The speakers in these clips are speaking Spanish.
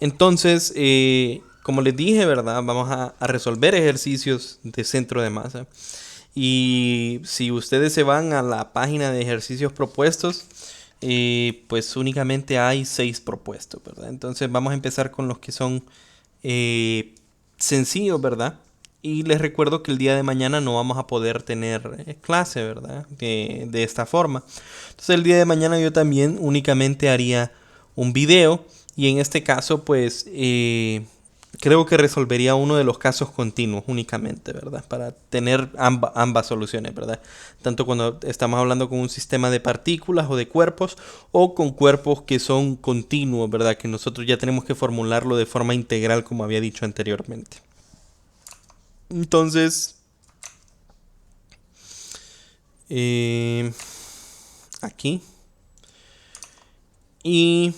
Entonces, como les dije, ¿verdad? Vamos a resolver ejercicios de centro de masa. Y si ustedes se van a la página de ejercicios propuestos, pues únicamente hay 6 propuestos, ¿verdad? Entonces vamos a empezar con los que son sencillos, ¿verdad? Y les recuerdo que el día de mañana no vamos a poder tener clase, ¿verdad? De esta forma. Entonces el día de mañana yo también únicamente haría un video y en este caso pues creo que resolvería uno de los casos continuos únicamente, ¿verdad? Para tener ambas soluciones, ¿verdad? Tanto cuando estamos hablando con un sistema de partículas o de cuerpos o con cuerpos que son continuos, ¿verdad? Que nosotros ya tenemos que formularlo de forma integral como había dicho anteriormente. Entonces, eh, aquí. Y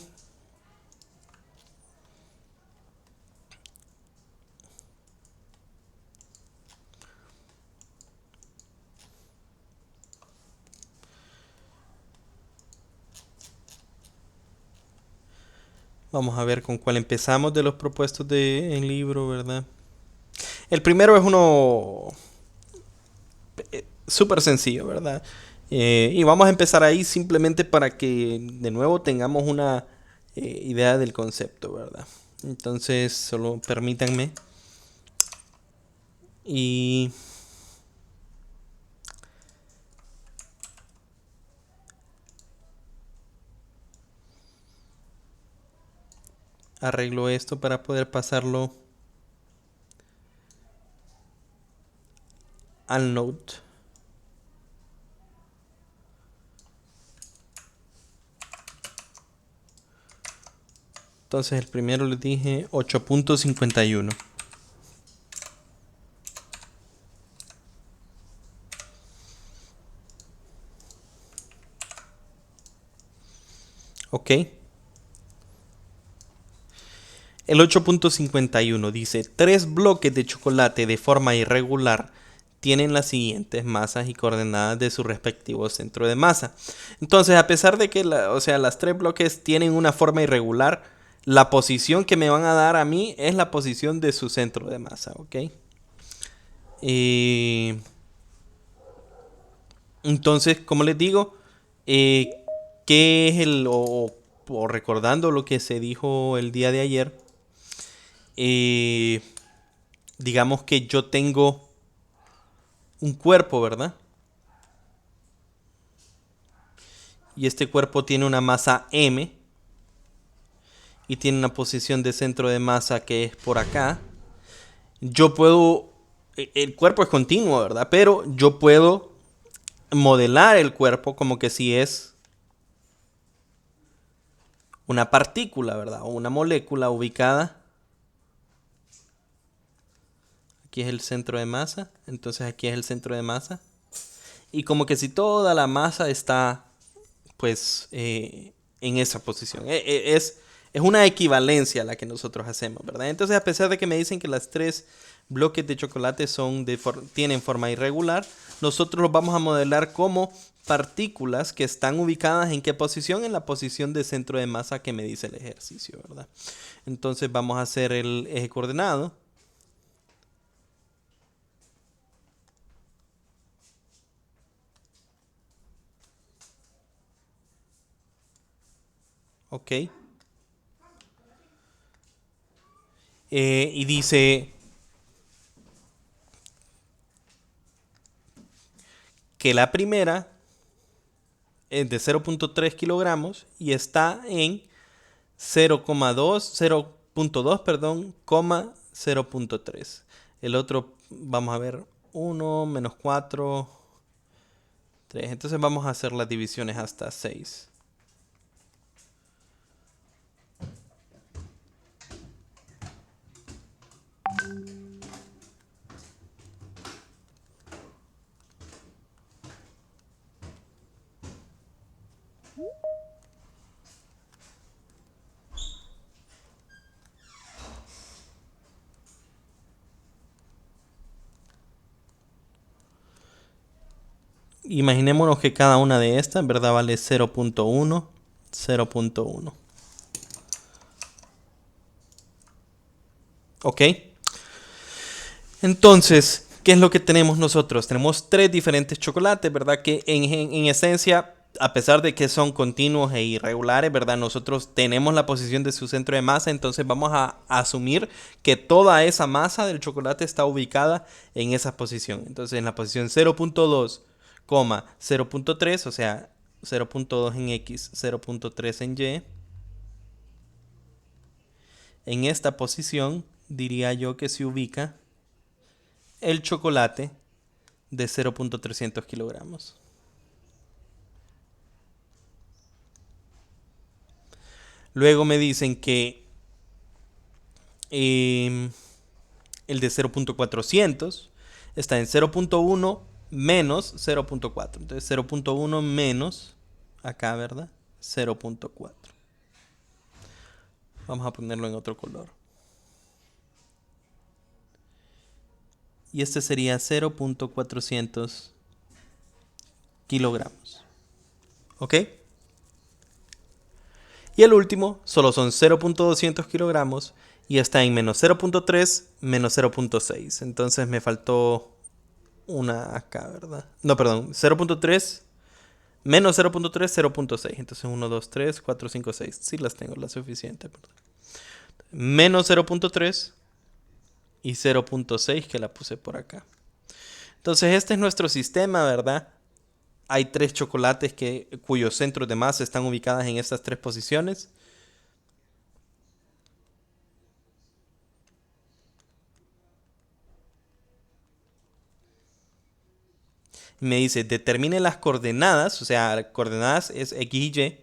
vamos a ver con cuál empezamos de los propuestos del libro, ¿verdad? El primero es uno súper sencillo, ¿verdad? Y vamos a empezar ahí simplemente para que de nuevo tengamos una idea del concepto, ¿verdad? Entonces, solo permítanme. Y arreglo esto para poder pasarlo al Note. Entonces, el primero les dije 8.51. Ok. El 8.51 dice, 3 bloques de chocolate de forma irregular tienen las siguientes masas y coordenadas de su respectivo centro de masa. Entonces, a pesar de que las 3 bloques tienen una forma irregular, la posición que me van a dar a mí es la posición de su centro de masa, ¿ok? Eh, entonces, como les digo, ¿qué es o recordando lo que se dijo el día de ayer? Eh, digamos que yo tengo un cuerpo, ¿verdad? Y este cuerpo tiene una masa m y tiene una posición de centro de masa que es por acá. Yo puedo, el cuerpo es continuo, ¿verdad? Pero yo puedo modelar el cuerpo como que si es una partícula, ¿verdad? O una molécula ubicada. Aquí es el centro de masa, entonces aquí es el centro de masa. Y como que si toda la masa está pues en esa posición. Es una equivalencia la que nosotros hacemos, ¿verdad? Entonces, a pesar de que me dicen que las 3 bloques de chocolate tienen forma irregular, nosotros los vamos a modelar como partículas que están ubicadas en qué posición, en la posición de centro de masa que me dice el ejercicio, ¿verdad? Entonces vamos a hacer el eje coordenado. Ok. Y dice que la primera es de 0.3 kilogramos y está en 0.2, perdón, 0.3. El otro, vamos a ver, 1 menos 4, 3. Entonces vamos a hacer las divisiones hasta 6. Imaginémonos que cada una de estas, en verdad, vale 0.1, 0.1. ¿Ok? Entonces, ¿qué es lo que tenemos nosotros? Tenemos tres diferentes chocolates, ¿verdad? Que en esencia, a pesar de que son continuos e irregulares, ¿verdad? Nosotros tenemos la posición de su centro de masa, entonces vamos a asumir que toda esa masa del chocolate está ubicada en esa posición. Entonces, en la posición 0.2, 0.3, o sea, 0.2 en X, 0.3 en Y. En esta posición diría yo que se ubica el chocolate de 0.300 kilogramos. Luego me dicen que el de 0.400 está en 0.1 menos 0.4. Entonces 0.1 menos, acá, ¿verdad? 0.4. Vamos a ponerlo en otro color. Y este sería 0.400 kilogramos. ¿Ok? Y el último solo son 0.200 kilogramos y está en menos 0.3 menos 0.6. Entonces me faltó una acá, ¿verdad? No, perdón, 0.3 menos 0.3, 0.6. Entonces 1, 2, 3, 4, 5, 6. Sí las tengo, la suficiente. Perdón. Menos 0.3 y 0.6 que la puse por acá. Entonces este es nuestro sistema, ¿verdad? Hay tres chocolates cuyos centros de masa están ubicadas en estas tres posiciones. Me dice, determine las coordenadas, o sea, coordenadas es X y Y,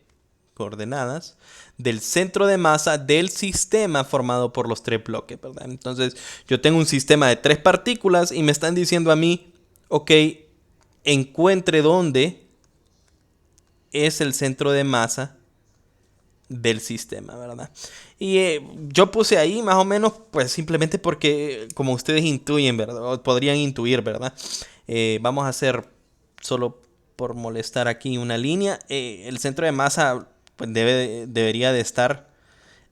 coordenadas, del centro de masa del sistema formado por los tres bloques, ¿verdad? Entonces, yo tengo un sistema de tres partículas y me están diciendo a mí, ok, encuentre dónde es el centro de masa del sistema, ¿verdad? Y yo puse ahí más o menos, pues simplemente porque, como ustedes intuyen, ¿verdad? O podrían intuir, ¿verdad? Vamos a hacer solo por molestar aquí una línea. El centro de masa pues, debería de estar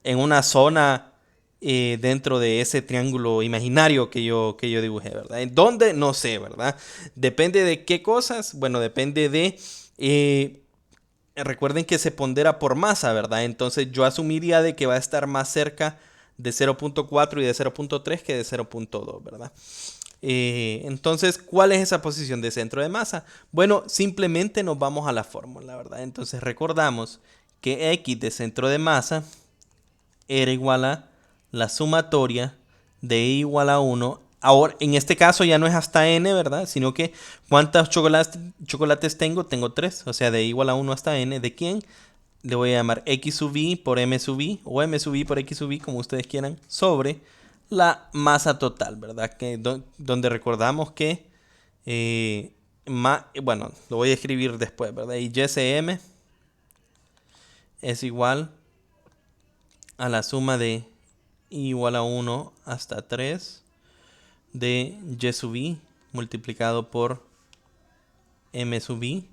en una zona dentro de ese triángulo imaginario que yo dibujé, ¿verdad? ¿En dónde? No sé, ¿verdad? Depende de qué cosas. Bueno, depende de... recuerden que se pondera por masa, ¿verdad? Entonces yo asumiría de que va a estar más cerca de 0.4 y de 0.3 que de 0.2, ¿verdad? Entonces, ¿cuál es esa posición de centro de masa? Bueno, simplemente nos vamos a la fórmula, ¿verdad? Entonces recordamos que X de centro de masa era igual a la sumatoria de I igual a 1. Ahora, en este caso ya no es hasta n, ¿verdad? Sino que ¿cuántos chocolates tengo? Tengo 3. O sea, de I igual a 1 hasta n. ¿De quién? Le voy a llamar X sub I por M sub I o M sub I por X sub I, como ustedes quieran, sobre la masa total, ¿verdad? Donde recordamos que, bueno, lo voy a escribir después, ¿verdad? Y YCM es igual a la suma de I igual a 1 hasta 3 de Y sub I multiplicado por M sub I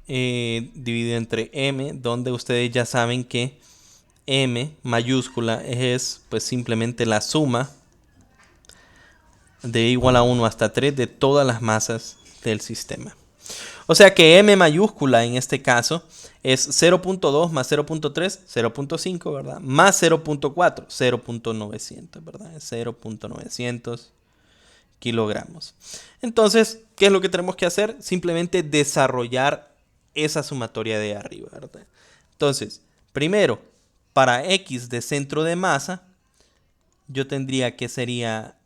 dividido entre M, donde ustedes ya saben que M mayúscula es pues simplemente la suma de igual a 1 hasta 3 de todas las masas del sistema. O sea que M mayúscula en este caso es 0.2 más 0.3, 0.5, ¿verdad? Más 0.4, 0.900, ¿verdad? 0.900 kilogramos. Entonces, ¿qué es lo que tenemos que hacer? Simplemente desarrollar esa sumatoria de arriba, ¿verdad? Entonces, primero, para X de centro de masa, yo tendría que sería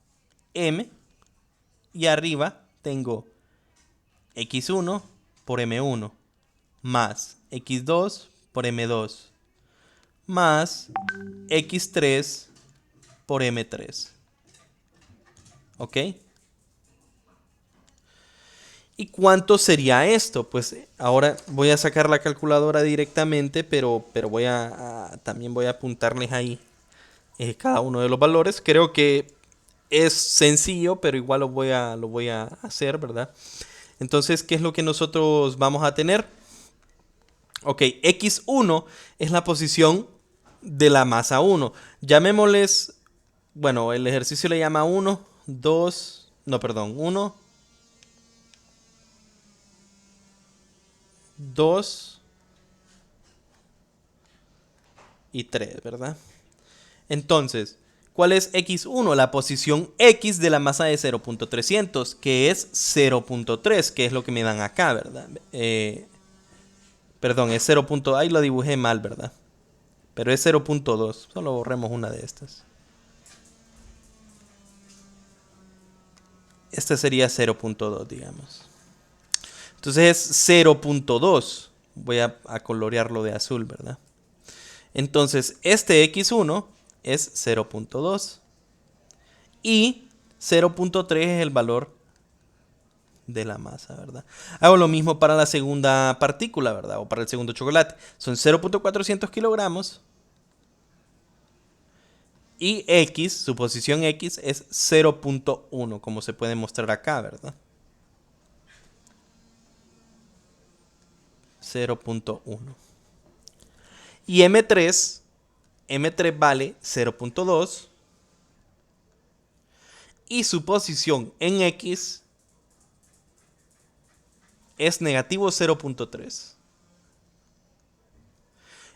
M y arriba tengo X1 por M1 más X2 por M2 más X3 por M3. ¿Ok? ¿Y cuánto sería esto? Pues ahora voy a sacar la calculadora directamente, pero también voy a apuntarles ahí cada uno de los valores. Creo que es sencillo, pero igual lo voy a hacer, ¿verdad? Entonces, ¿qué es lo que nosotros vamos a tener? Ok, X1 es la posición de la masa 1. Llamémosles Bueno, el ejercicio le llama 1, 2, no, perdón, 1, 2 y 3, ¿verdad? Entonces, ¿cuál es x1? La posición x de la masa de 0.300, que es 0.3, que es lo que me dan acá, ¿verdad? Perdón, es 0. Ahí lo dibujé mal, ¿verdad? Pero es 0.2. Solo borremos una de estas. Esta sería 0.2, digamos. Entonces es 0.2. Voy a colorearlo de azul, ¿verdad? Entonces este x1 es 0.2. Y 0.3 es el valor de la masa, ¿verdad? Hago lo mismo para la segunda partícula, ¿verdad? O para el segundo chocolate. Son 0.400 kilogramos. Y X, su posición X es 0.1, como se puede mostrar acá, ¿verdad? 0.1. Y M3 vale 0.2. Y su posición en X es negativo 0.3.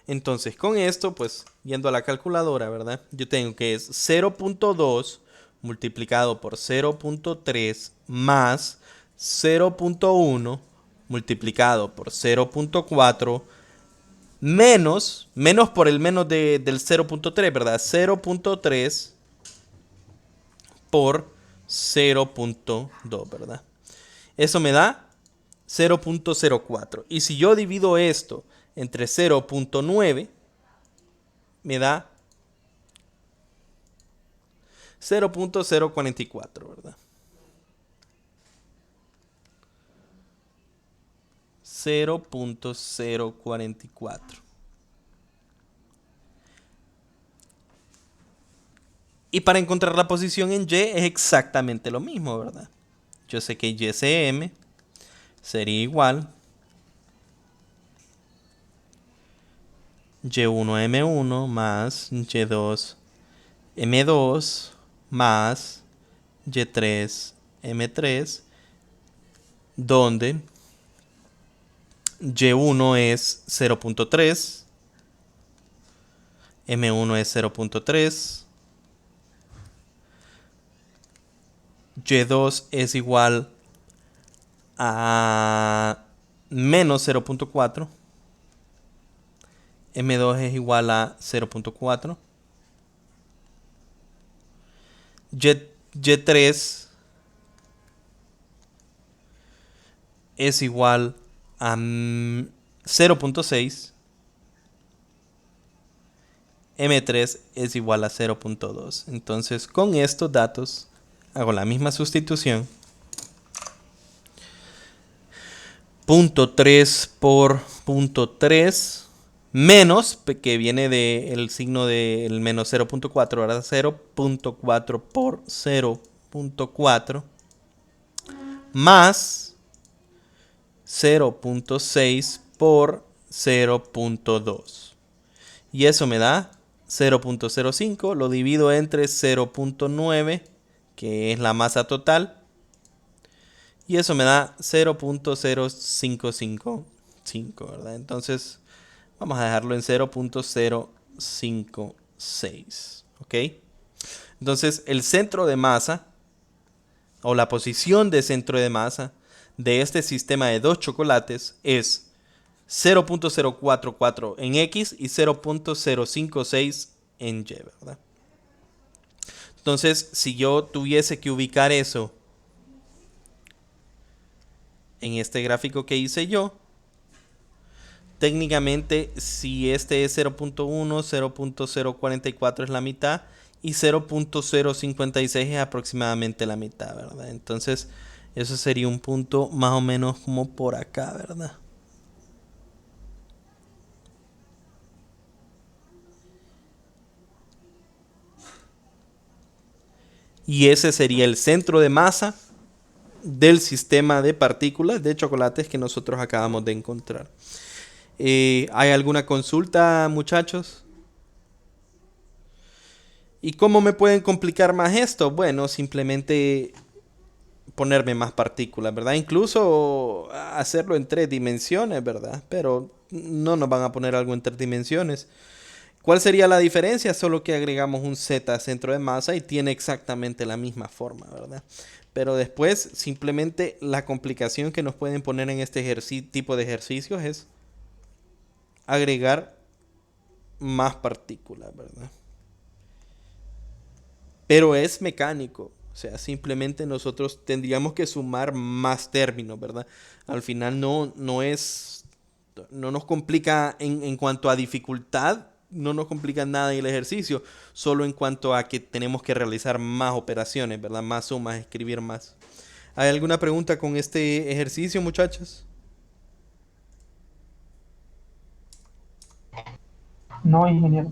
Entonces, con esto, pues, yendo a la calculadora, ¿verdad? Yo tengo que es 0.2 multiplicado por 0.3 más 0.1 multiplicado por 0.4 menos por el menos del 0.3, ¿verdad? 0.3 por 0.2, ¿verdad? Eso me da 0.04. Y si yo divido esto entre 0.9, me da 0.044, ¿verdad? 0.044. Y para encontrar la posición en Y es exactamente lo mismo, ¿verdad? Yo sé que YCM sería igual Y1M1 más Y2M2 más Y3M3, donde Y1 es 0.3, M1 es 0.3, Y2 es igual a menos 0.4, M2 es igual a 0.4, Y3 es igual a 0.6, M3 es igual a 0.2. Entonces, con estos datos hago la misma sustitución. 0.3 por 0.3 menos, que viene del signo del menos 0.4, ahora 0.4 por 0.4 más 0.6 por 0.2. Y eso me da 0.05. Lo divido entre 0.9, que es la masa total. Y eso me da 0.0555, ¿verdad? Entonces, vamos a dejarlo en 0.056, ¿ok? Entonces, el centro de masa, o la posición de centro de masa de este sistema de dos chocolates es 0.044 en X y 0.056 en Y, ¿verdad? Entonces, si yo tuviese que ubicar eso en este gráfico que hice yo, técnicamente si este es 0.1, 0.044 es la mitad y 0.056 es aproximadamente la mitad, ¿verdad? Entonces, eso sería un punto más o menos como por acá, ¿verdad? Y ese sería el centro de masa del sistema de partículas de chocolates que nosotros acabamos de encontrar. ¿Hay alguna consulta, muchachos? ¿Y cómo me pueden complicar más esto? Bueno, simplemente ponerme más partículas, ¿verdad? Incluso hacerlo en 3 dimensiones, ¿verdad? Pero no nos van a poner algo en 3 dimensiones. ¿Cuál sería la diferencia? Solo que agregamos un z centro de masa y tiene exactamente la misma forma, ¿verdad? Pero después, simplemente la complicación que nos pueden poner en este tipo de ejercicios es agregar más partículas, ¿verdad? Pero es mecánico. O sea, simplemente nosotros tendríamos que sumar más términos, ¿verdad? Al final no nos complica en cuanto a dificultad, no nos complica nada en el ejercicio, solo en cuanto a que tenemos que realizar más operaciones, ¿verdad? Más sumas, escribir más. ¿Hay alguna pregunta con este ejercicio, muchachos? No, ingeniero.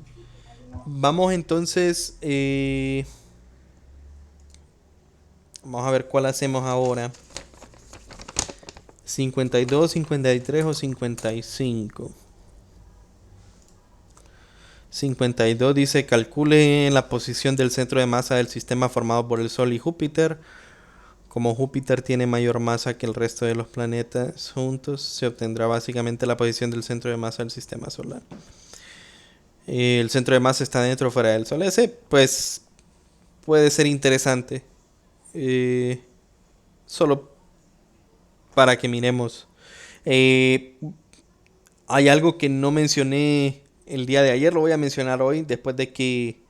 Vamos entonces, vamos a ver cuál hacemos ahora. 52, 53 o 55. 52 dice, calcule la posición del centro de masa del sistema formado por el Sol y Júpiter. Como Júpiter tiene mayor masa que el resto de los planetas juntos, se obtendrá básicamente la posición del centro de masa del sistema solar. El centro de masa está dentro o fuera del Sol. Ese, pues, puede ser interesante. Eh, Solo para que miremos. Eh, Hay algo que no mencioné el día de ayer, lo voy a mencionar hoy, después de que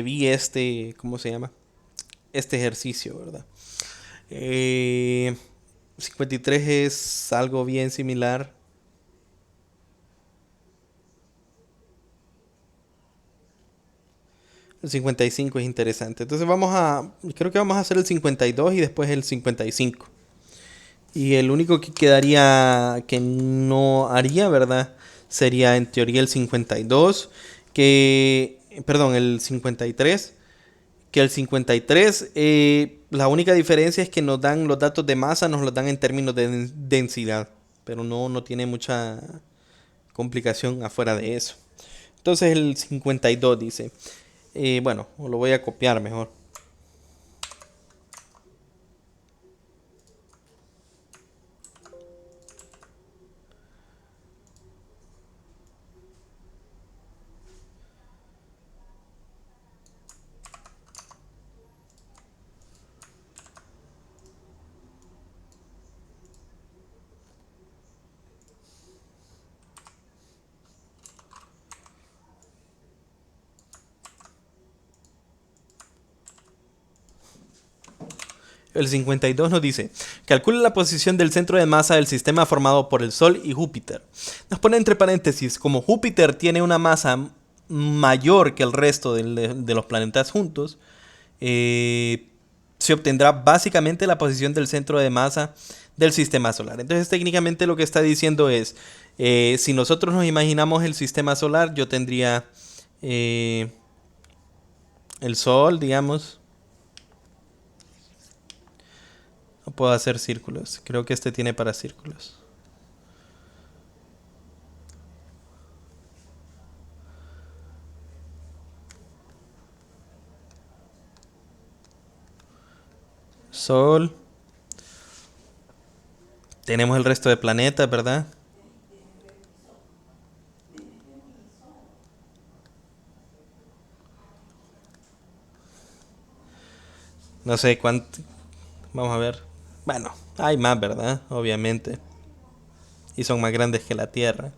vi ¿cómo se llama? Este ejercicio, ¿verdad? Eh, 53 es algo bien similar. El 55 es interesante. Entonces creo que vamos a hacer el 52 y después el 55. Y el único que quedaría que no haría, ¿verdad? Sería en teoría el 52, perdón, el 53, que el 53, la única diferencia es que nos dan los datos de masa, nos los dan en términos de densidad, pero no tiene mucha complicación afuera de eso. Entonces el 52 dice, bueno, lo voy a copiar mejor. El 52 nos dice, calcula la posición del centro de masa del sistema formado por el Sol y Júpiter. Nos pone entre paréntesis, como Júpiter tiene una masa mayor que el resto de los planetas juntos, se obtendrá básicamente la posición del centro de masa del sistema solar. Entonces técnicamente lo que está diciendo es, si nosotros nos imaginamos el sistema solar, yo tendría el Sol, digamos. No puedo hacer círculos. Creo que este tiene para círculos. Sol. Tenemos el resto de planetas, ¿verdad? No sé cuánto. Vamos a ver. Bueno, hay más, ¿verdad? Obviamente. Y son más grandes que la Tierra.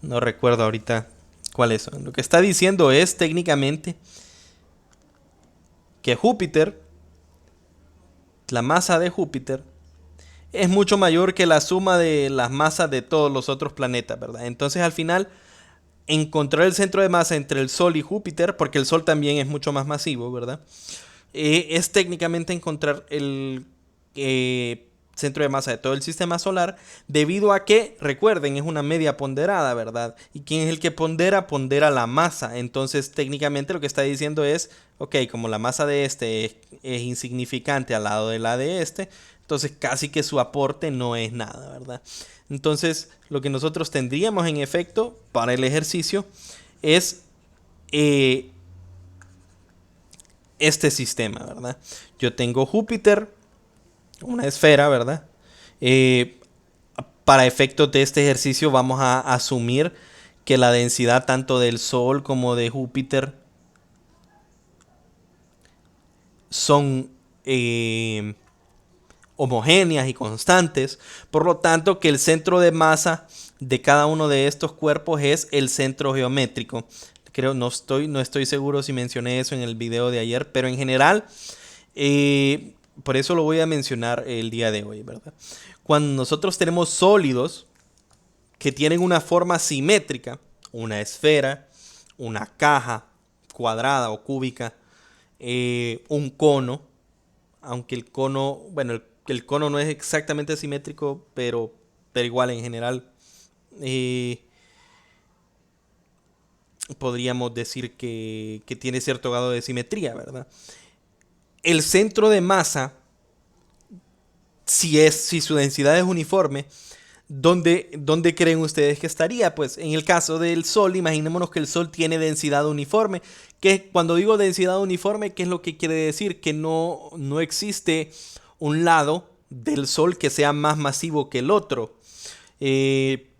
No recuerdo ahorita cuáles son. Lo que está diciendo es técnicamente que Júpiter, la masa de Júpiter, es mucho mayor que la suma de las masas de todos los otros planetas, ¿verdad? Entonces al final encontrar el centro de masa entre el Sol y Júpiter, porque el Sol también es mucho más masivo, ¿verdad? Es técnicamente encontrar el centro de masa de todo el sistema solar, debido a que, recuerden, es una media ponderada, ¿verdad? ¿Y quién es el que pondera? Pondera la masa. Entonces, técnicamente lo que está diciendo es, ok, como la masa de este es insignificante al lado de la de este, entonces casi que su aporte no es nada, ¿verdad? Entonces, lo que nosotros tendríamos en efecto para el ejercicio es eh, este sistema, ¿verdad? Yo tengo Júpiter, una esfera, ¿verdad? Eh, para efectos de este ejercicio vamos a asumir que la densidad tanto del Sol como de Júpiter son homogéneas y constantes. Por lo tanto, que el centro de masa de cada uno de estos cuerpos es el centro geométrico. Creo, no estoy seguro si mencioné eso en el video de ayer, pero en general, por eso lo voy a mencionar el día de hoy, ¿verdad? Cuando nosotros tenemos sólidos que tienen una forma simétrica, una esfera, una caja cuadrada o cúbica, un cono, aunque el cono, bueno, el cono no es exactamente simétrico, pero igual en general eh, podríamos decir que tiene cierto grado de simetría, ¿verdad? El centro de masa, si su densidad es uniforme, ¿dónde creen ustedes que estaría? Pues en el caso del Sol, imaginémonos que el Sol tiene densidad uniforme. Que cuando digo densidad uniforme, ¿qué es lo que quiere decir? Que no existe un lado del Sol que sea más masivo que el otro. Eh,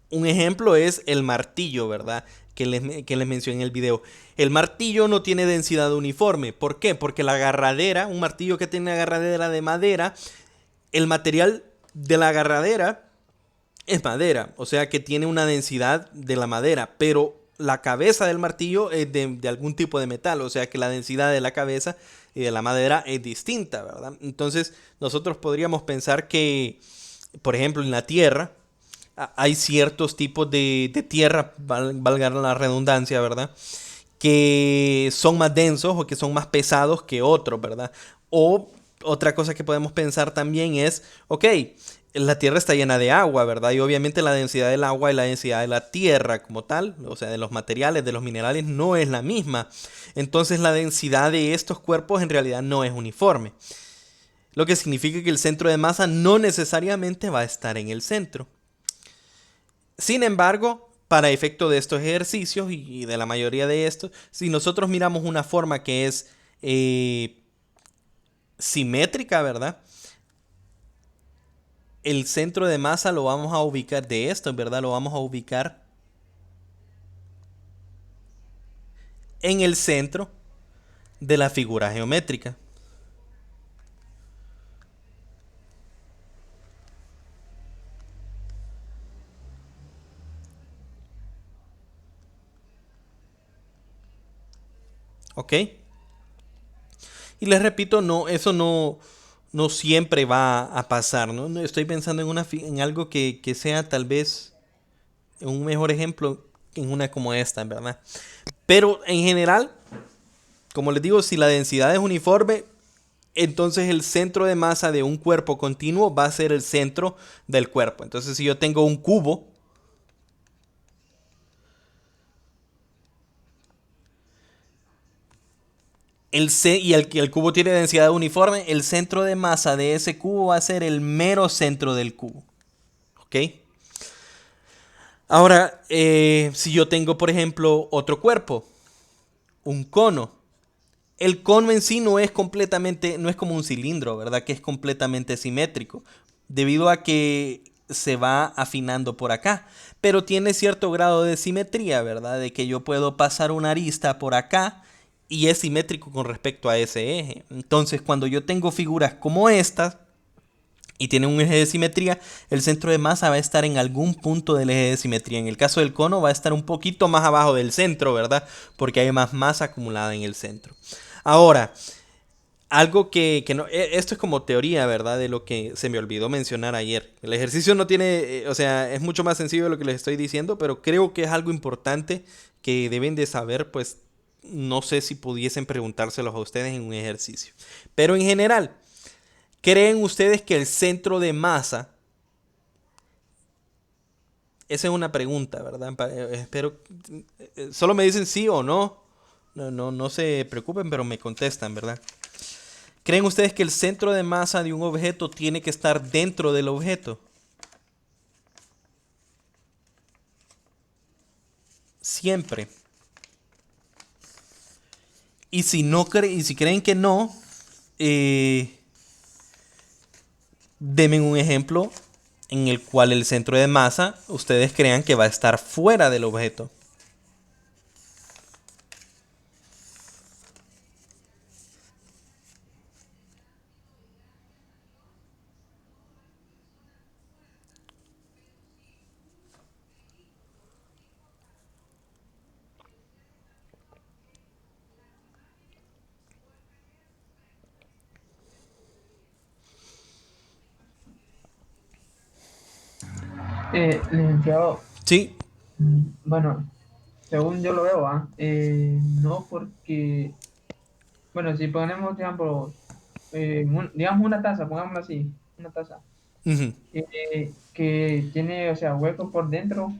un ejemplo es el martillo, ¿verdad? Que les mencioné en el video. El martillo no tiene densidad uniforme. ¿Por qué? Porque la agarradera, un martillo que tiene una agarradera de madera, el material de la agarradera es madera, o sea que tiene una densidad de la madera, pero la cabeza del martillo es de algún tipo de metal, o sea que la densidad de la cabeza y de la madera es distinta, ¿verdad? Entonces nosotros podríamos pensar que, por ejemplo, en la Tierra hay ciertos tipos de tierra, valga la redundancia, ¿verdad? Que son más densos o que son más pesados que otros, ¿verdad? O otra cosa que podemos pensar también es, ok, la Tierra está llena de agua, ¿verdad? Y obviamente la densidad del agua y la densidad de la Tierra como tal, o sea, de los materiales, de los minerales, no es la misma. Entonces la densidad de estos cuerpos en realidad no es uniforme. Lo que significa que el centro de masa no necesariamente va a estar en el centro. Sin embargo, para efecto de estos ejercicios y de la mayoría de estos, si nosotros miramos una forma que es simétrica, ¿verdad? El centro de masa lo vamos a ubicar de esto, ¿verdad? Lo vamos a ubicar en el centro de la figura geométrica. ¿Ok? Y les repito, no, eso no siempre va a pasar, ¿no? Estoy pensando en algo que sea tal vez un mejor ejemplo en una como esta, ¿verdad? Pero en general, como les digo, si la densidad es uniforme, entonces el centro de masa de un cuerpo continuo va a ser el centro del cuerpo. Entonces si yo tengo un cubo, el cubo tiene densidad uniforme, el centro de masa de ese cubo va a ser el mero centro del cubo. ¿Ok? Ahora, si yo tengo, por ejemplo, otro cuerpo, un cono. El cono en sí no es completamente, no es como un cilindro, ¿verdad? Que es completamente simétrico, debido a que se va afinando por acá. Pero tiene cierto grado de simetría, ¿verdad? De que yo puedo pasar una arista por acá y es simétrico con respecto a ese eje. Entonces, cuando yo tengo figuras como estas, y tiene un eje de simetría, el centro de masa va a estar en algún punto del eje de simetría. En el caso del cono va a estar un poquito más abajo del centro, ¿verdad? Porque hay más masa acumulada en el centro. Ahora, algo que no, esto es como teoría, ¿verdad? De lo que se me olvidó mencionar ayer. El ejercicio no tiene, o sea, es mucho más sencillo de lo que les estoy diciendo, pero creo que es algo importante que deben de saber, pues no sé si pudiesen preguntárselos a ustedes en un ejercicio. Pero en general, ¿creen ustedes que el centro de masa, esa es una pregunta, ¿verdad? Espero, solo me dicen sí o no. No se preocupen, pero me contestan, ¿verdad? ¿Creen ustedes que el centro de masa de un objeto tiene que estar dentro del objeto? Siempre. Y si no y si creen que no, eh, denme un ejemplo en el cual el centro de masa ustedes crean que va a estar fuera del objeto. Licenciado, Sí. bueno, según yo lo veo, no porque, bueno, si ponemos, digamos, digamos una taza, pongámoslo así, una taza, Ujú. que tiene, o sea, hueco por dentro,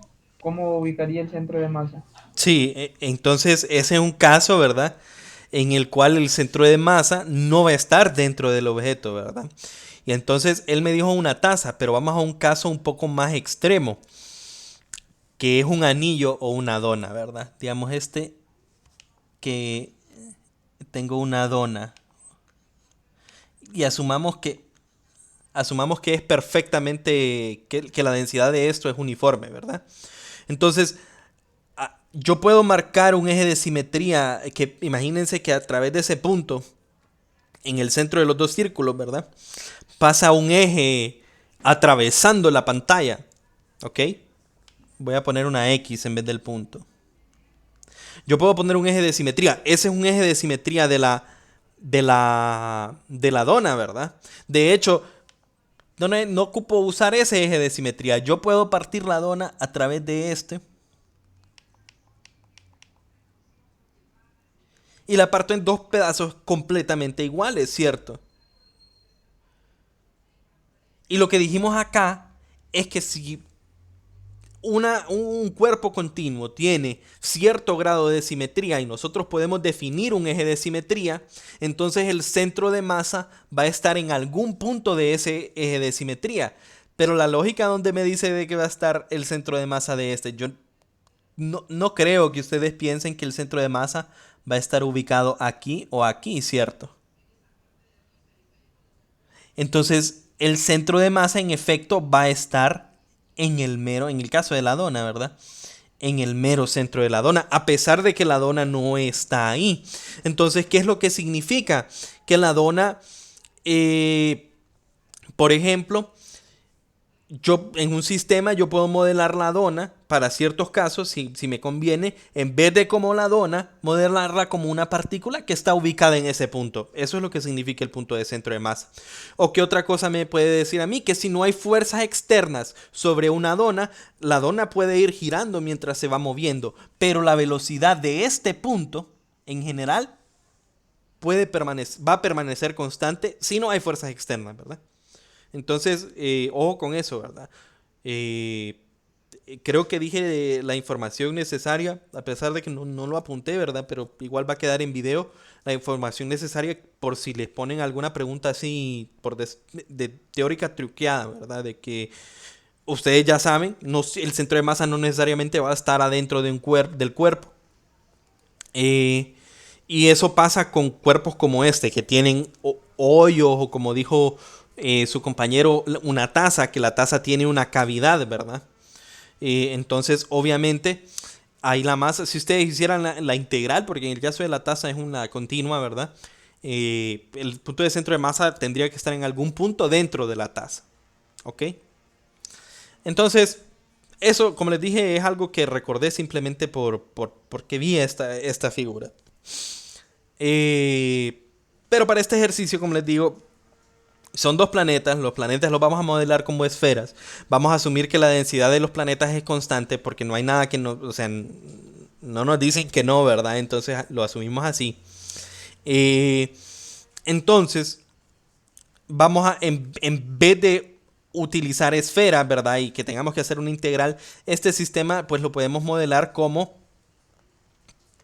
¿cómo ubicaría el centro de masa? Sí, entonces ese es un caso, ¿verdad? En el cual el centro de masa no va a estar dentro del objeto, ¿verdad? Y entonces él me dijo una taza, pero vamos a un caso un poco más extremo, que es un anillo o una dona, ¿verdad? Digamos que tengo una dona y asumamos que es perfectamente que la densidad de esto es uniforme, ¿verdad? Entonces, yo puedo marcar un eje de simetría que imagínense que a través de ese punto en el centro de los dos círculos, ¿verdad? Pasa un eje atravesando la pantalla, ¿ok? Voy a poner una X en vez del punto. Yo puedo poner un eje de simetría. Ese es un eje de simetría de la dona, ¿verdad? De hecho, no ocupo usar ese eje de simetría. Yo puedo partir la dona a través de este y la parto en dos pedazos completamente iguales, ¿cierto? Y lo que dijimos acá es que si un cuerpo continuo tiene cierto grado de simetría y nosotros podemos definir un eje de simetría, entonces el centro de masa va a estar en algún punto de ese eje de simetría. Pero la lógica donde me dice de que va a estar el centro de masa de este, yo no creo que ustedes piensen que el centro de masa va a estar ubicado aquí o aquí, ¿cierto? Entonces, el centro de masa en efecto va a estar en el caso de la dona, ¿verdad? En el mero centro de la dona, a pesar de que la dona no está ahí. Entonces, ¿qué es lo que significa? Que la dona, eh, por ejemplo, yo en un sistema yo puedo modelar la dona para ciertos casos, si me conviene, en vez de como la dona, modelarla como una partícula que está ubicada en ese punto. Eso es lo que significa el punto de centro de masa. O qué otra cosa me puede decir a mí, que si no hay fuerzas externas sobre una dona, la dona puede ir girando mientras se va moviendo, pero la velocidad de este punto, en general, va a permanecer constante si no hay fuerzas externas, ¿verdad? Entonces, ojo con eso, ¿verdad? Eh, Creo que dije la información necesaria, a pesar de que no lo apunté, ¿verdad? Pero igual va a quedar en video la información necesaria por si les ponen alguna pregunta así de teórica truqueada, ¿verdad? De que ustedes ya saben, el centro de masa no necesariamente va a estar adentro del cuerpo. Eh, y eso pasa con cuerpos como este, que tienen hoyos o como dijo su compañero, una taza, que la taza tiene una cavidad, ¿verdad? Entonces, obviamente, ahí la masa, si ustedes hicieran la integral, porque en el caso de la taza es una continua, ¿verdad? El punto de centro de masa tendría que estar en algún punto dentro de la taza, ¿ok? Entonces, eso, como les dije, es algo que recordé simplemente porque vi esta figura. Eh, pero para este ejercicio, como les digo, son dos planetas, los planetas los vamos a modelar como esferas. Vamos a asumir que la densidad de los planetas es constante porque no hay nada que no, o sea, no nos dicen que no, ¿verdad? Entonces lo asumimos así. Eh, entonces, en vez de utilizar esferas, ¿verdad? Y que tengamos que hacer una integral, este sistema pues lo podemos modelar como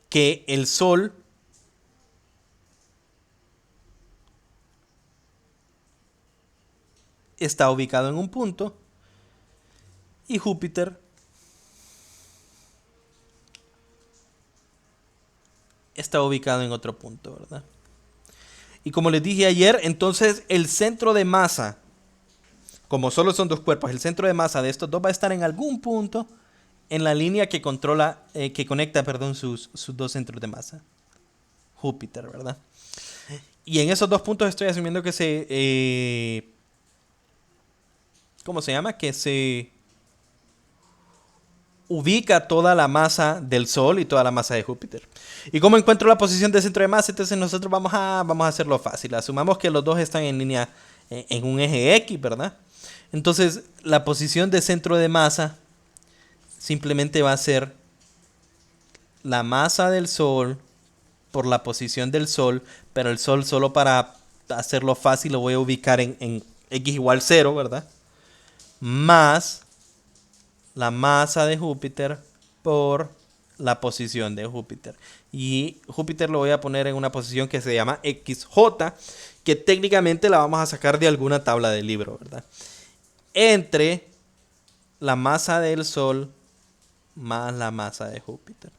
que el Sol está ubicado en un punto y Júpiter está ubicado en otro punto, ¿verdad? Y como les dije ayer, entonces el centro de masa, como solo son dos cuerpos, el centro de masa de estos dos va a estar en algún punto en la línea que controla, que conecta, perdón, sus dos centros de masa. Júpiter, ¿verdad? Y en esos dos puntos estoy asumiendo que ¿cómo se llama? Que se ubica toda la masa del Sol y toda la masa de Júpiter. ¿Y cómo encuentro la posición del centro de masa? Entonces nosotros vamos a hacerlo fácil. Asumamos que los dos están en línea, en un eje X, ¿verdad? Entonces la posición de centro de masa simplemente va a ser la masa del Sol por la posición del Sol, pero el Sol, solo para hacerlo fácil, lo voy a ubicar en X igual 0, ¿verdad? Más la masa de Júpiter por la posición de Júpiter. Y Júpiter lo voy a poner en una posición que se llama XJ, que técnicamente la vamos a sacar de alguna tabla del libro, ¿verdad? Entre la masa del Sol más la masa de Júpiter.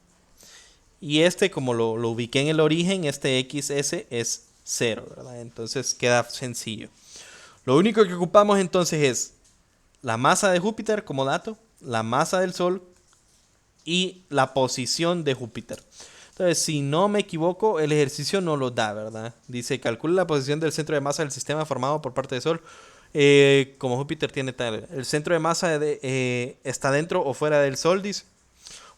Y como lo ubiqué en el origen, este XS es 0, ¿verdad? Entonces queda sencillo. Lo único que ocupamos entonces es la masa de Júpiter como dato, la masa del Sol y la posición de Júpiter. Entonces, si no me equivoco, el ejercicio no lo da, ¿verdad? Dice, calcula la posición del centro de masa del sistema formado por parte del Sol. Como Júpiter tiene tal, el centro de masa está dentro o fuera del Sol, dice.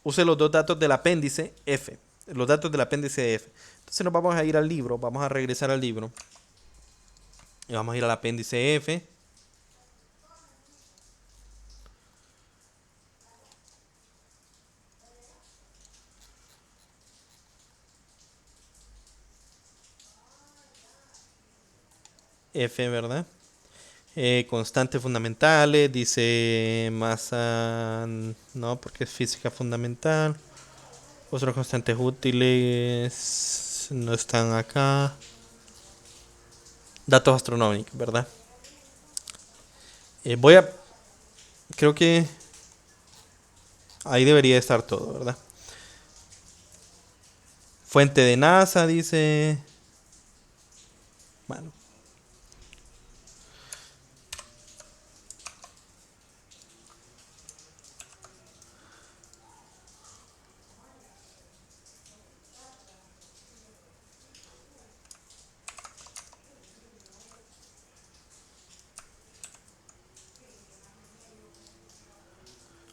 Use los dos datos del apéndice F. Los datos del apéndice F. Entonces nos vamos a ir al libro, vamos a regresar al libro. Y vamos a ir al apéndice F. F, ¿verdad? Constantes fundamentales, dice masa, no, porque es física fundamental. Otros constantes útiles no están acá. Datos astronómicos, ¿verdad? Creo que ahí debería estar todo, ¿verdad? Fuente de NASA, dice. Bueno.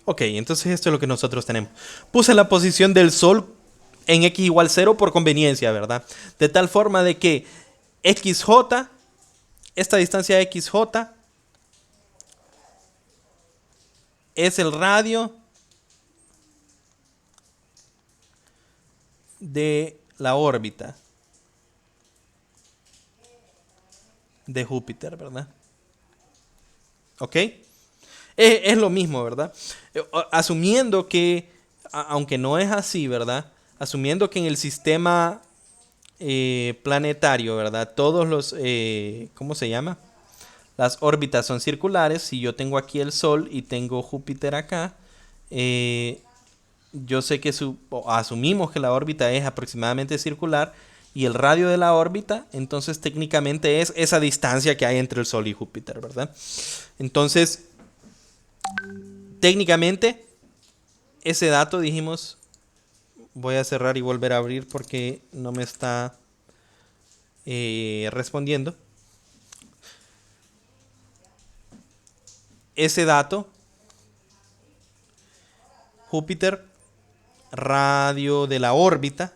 Ok, entonces esto es lo que nosotros tenemos. Puse la posición del Sol en X igual 0 por conveniencia, ¿verdad? De tal forma de que XJ, esta distancia XJ, es el radio de la órbita de Júpiter, ¿verdad? ¿Ok? Es lo mismo, ¿verdad? Asumiendo que, aunque no es así, ¿verdad? Asumiendo que en el sistema planetario, ¿verdad? Todos los, ¿cómo se llama? Las órbitas son circulares. Si yo tengo aquí el Sol y tengo Júpiter acá, yo sé que asumimos que la órbita es aproximadamente circular y el radio de la órbita, entonces técnicamente es esa distancia que hay entre el Sol y Júpiter, ¿verdad? Entonces, técnicamente, ese dato dijimos, voy a cerrar y volver a abrir porque no me está respondiendo. Ese dato, Júpiter, radio de la órbita,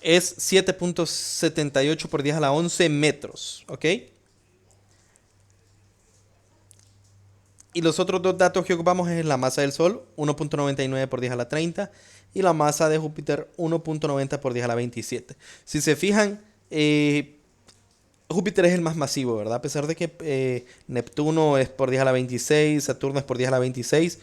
es 7.78 por 10 a la 11 metros, ¿ok? Y los otros dos datos que ocupamos es la masa del Sol, 1.99 por 10 a la 30, y la masa de Júpiter, 1.90 por 10 a la 27. Si se fijan, Júpiter es el más masivo, ¿verdad? A pesar de que Neptuno es por 10 a la 26, Saturno es por 10 a la 26,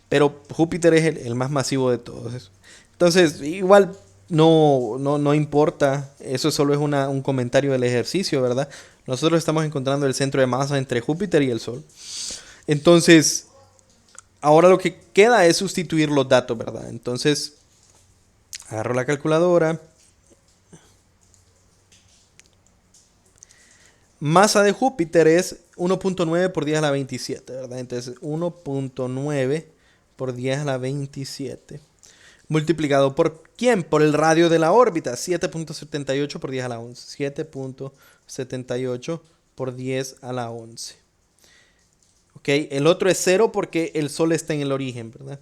pero Júpiter es el más masivo de todos. Entonces, igual no importa, eso solo es un comentario del ejercicio, ¿verdad? Nosotros estamos encontrando el centro de masa entre Júpiter y el Sol. Entonces, ahora lo que queda es sustituir los datos, ¿verdad? Entonces, Agarro la calculadora. Masa de Júpiter es 1.9 por 10 a la 27, ¿verdad? Entonces 1.9 por 10 a la 27. Multiplicado por ¿quién? Por el radio de la órbita. 7.78 por 10 a la 11. 7.78 por 10 a la 11. Ok, el otro es 0 porque el Sol está en el origen, ¿verdad?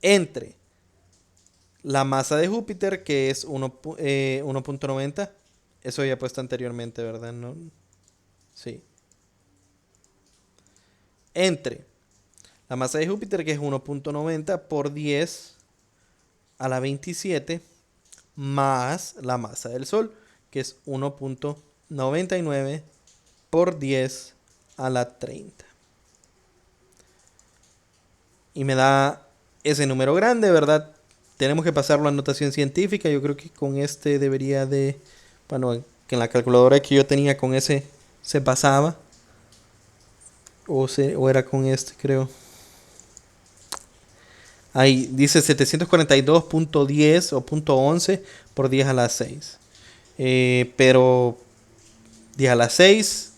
Entre la masa de Júpiter, que es 1.90. Eso ya he puesto anteriormente, ¿verdad? ¿No? Sí. Entre la masa de Júpiter, que es 1.90 por 10 a la 27, más la masa del Sol, que es 1.99 por 10 a la 30. Y me da ese número grande, ¿verdad? Tenemos que pasarlo a notación científica. Yo creo que con este debería de... Bueno, que en la calculadora que yo tenía con ese se pasaba. O era con este, creo. Ahí dice 742.10 o .11 por 10 a la 6. Pero 10 a la 6,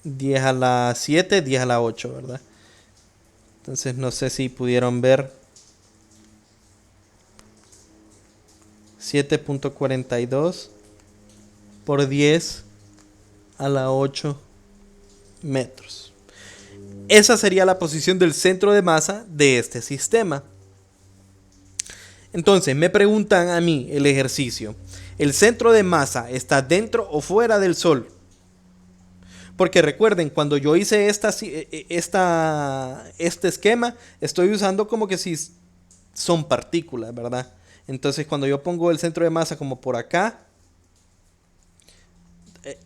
10 a la 7, 10 a la 8, ¿verdad? Entonces no sé si pudieron ver 7.42 por 10 a la 8 metros. Esa sería la posición del centro de masa de este sistema. Entonces me preguntan a mí el ejercicio: ¿el centro de masa está dentro o fuera del Sol? Porque recuerden, cuando yo hice este esquema, estoy usando como que si son partículas, ¿verdad? Entonces cuando yo pongo el centro de masa como por acá,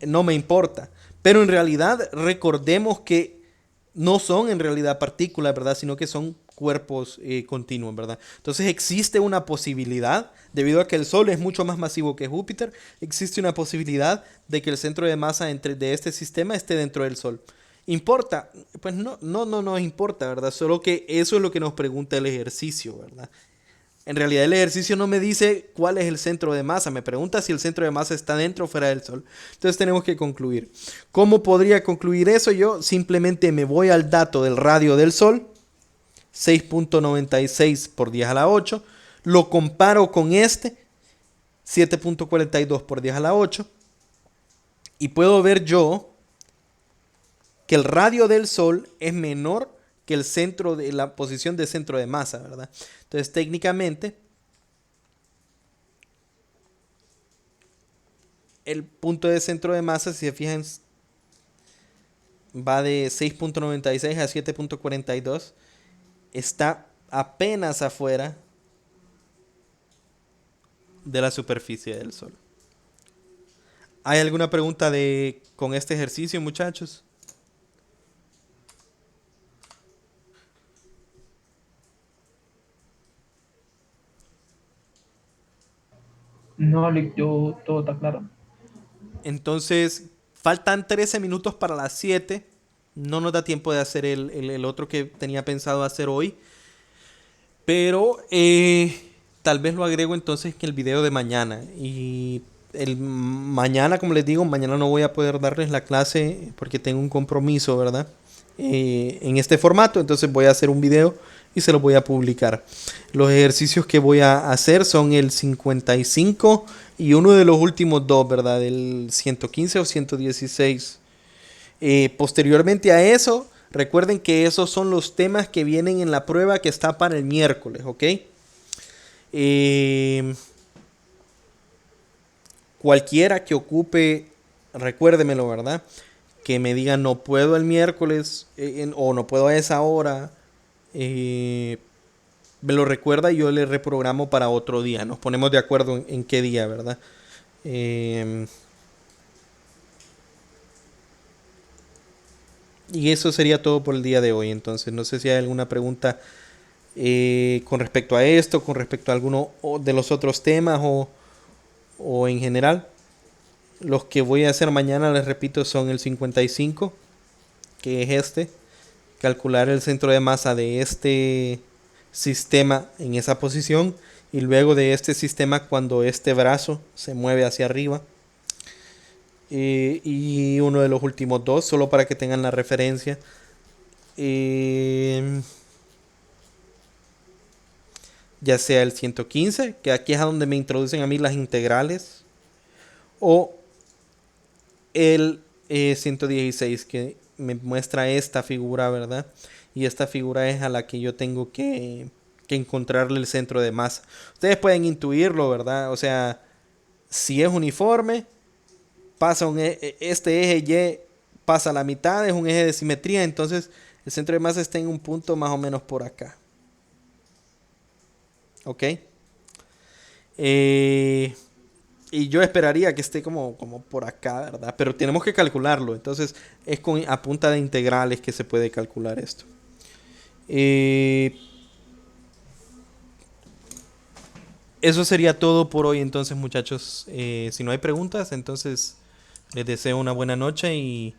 no me importa. Pero en realidad recordemos que no son en realidad partículas, ¿verdad? Sino que son cuerpos continuos, ¿verdad? Entonces existe una posibilidad, debido a que el Sol es mucho más masivo que Júpiter, existe una posibilidad de que el centro de masa de este sistema esté dentro del Sol. ¿Importa? Pues no nos importa, ¿verdad? Solo que eso es lo que nos pregunta el ejercicio, ¿verdad? En realidad el ejercicio no me dice cuál es el centro de masa, me pregunta si el centro de masa está dentro o fuera del Sol. Entonces tenemos que concluir. ¿Cómo podría concluir eso? Yo simplemente me voy al dato del radio del Sol, 6.96 por 10 a la 8, lo comparo con este, 7.42 por 10 a la 8, y puedo ver yo que el radio del Sol es menor que el centro de la posición de centro de masa, ¿verdad? Entonces técnicamente el punto de centro de masa, si se fijan, va de 6.96 a 7.42, está apenas afuera de la superficie del Sol. ¿Hay alguna pregunta con este ejercicio, muchachos? No, Lick, yo, todo está claro. Entonces, faltan 13 minutos para las 7. No nos da tiempo de hacer el otro que tenía pensado hacer hoy. Pero tal vez lo agrego entonces en el video de mañana. Y mañana, como les digo, mañana no voy a poder darles la clase porque tengo un compromiso, ¿verdad? En este formato. Entonces voy a hacer un video y se lo voy a publicar. Los ejercicios que voy a hacer son el 55 y uno de los últimos dos, ¿verdad? El 115 o 116. Posteriormente a eso, recuerden que esos son los temas que vienen en la prueba que está para el miércoles, ¿ok? Cualquiera que ocupe, recuérdemelo, ¿verdad? Que me diga no puedo el miércoles o no puedo a esa hora. Me lo recuerda y yo le reprogramo para otro día. Nos ponemos de acuerdo en qué día, ¿verdad? Y eso sería todo por el día de hoy. Entonces, no sé si hay alguna pregunta con respecto a esto, con respecto a alguno de los otros temas o en general. Los que voy a hacer mañana, les repito, son el 55, que es este. Calcular el centro de masa de este sistema en esa posición. Y luego de este sistema, cuando este brazo se mueve hacia arriba. Y uno de los últimos dos, solo para que tengan la referencia. eh, ya sea el 115, que aquí es a donde me introducen a mí las integrales, o el 116, que me muestra esta figura, ¿verdad? Y esta figura es a la que yo tengo que encontrarle el centro de masa. Ustedes pueden intuirlo, ¿verdad? O sea, si es uniforme, pasa este eje Y, pasa a la mitad, es un eje de simetría, entonces el centro de masa está en un punto más o menos por acá. ¿Ok? Eh, y yo esperaría que esté como por acá, ¿verdad? Pero tenemos que calcularlo. Entonces es a punta de integrales que se puede calcular esto. Eh, Eso sería todo por hoy entonces, muchachos. Si no hay preguntas, entonces les deseo una buena noche y